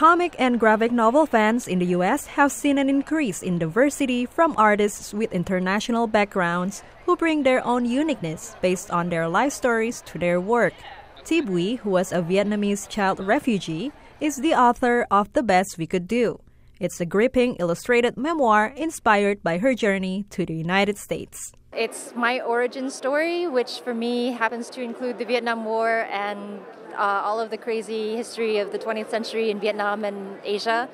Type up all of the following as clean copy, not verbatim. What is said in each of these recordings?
Comic and graphic novel fans in the U.S. have seen an increase in diversity from artists with international backgrounds who bring their own uniqueness based on their life stories to their work. Thi Bui, who was a Vietnamese child refugee, is the author of The Best We Could Do. It's a gripping illustrated memoir inspired by her journey to the United States. It's my origin story, which for me happens to include the Vietnam War and all of the crazy history of the 20th century in Vietnam and Asia,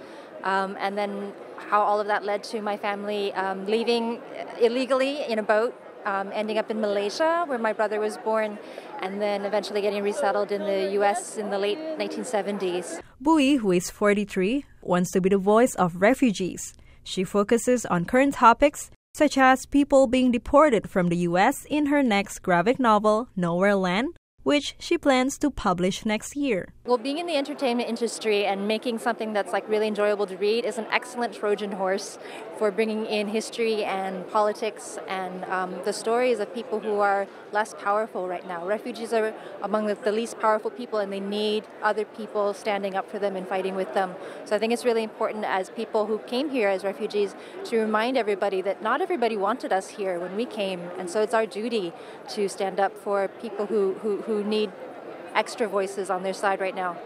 and then how all of that led to my family leaving illegally in a boat, ending up in Malaysia, where my brother was born, and then eventually getting resettled in the U.S. in the late 1970s. Bui, who is 43, wants to be the voice of refugees. She focuses on current topics, such as people being deported from the U.S. in her next graphic novel, Nowhere Land, which she plans to publish next year. Well, being in the entertainment industry and making something that's really enjoyable to read is an excellent Trojan horse for bringing in history and politics and the stories of people who are less powerful right now. Refugees are among the least powerful people, and they need other people standing up for them and fighting with them. So I think it's really important as people who came here as refugees to remind everybody that not everybody wanted us here when we came, and so it's our duty to stand up for people who need extra voices on their side right now.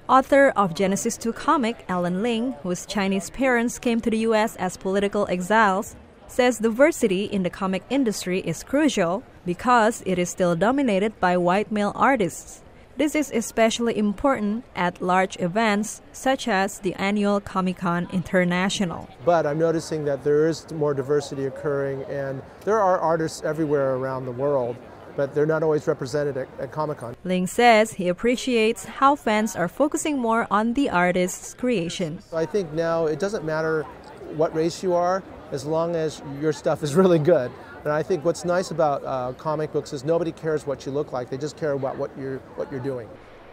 Author of Genesis 2 comic, Ellen Ling, whose Chinese parents came to the U.S. as political exiles, says diversity in the comic industry is crucial because it is still dominated by white male artists. This is especially important at large events such as the annual Comic-Con International. But I'm noticing that there is more diversity occurring, and there are artists everywhere around the world, but they're not always represented at Comic-Con. Ling says he appreciates how fans are focusing more on the artist's creation. I think now it doesn't matter what race you are, as long as your stuff is really good. And I think what's nice about comic books is nobody cares what you look like, they just care about what you're doing.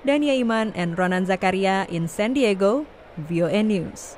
Dhania, Iman, and Ronan Zakaria in San Diego, VOA News.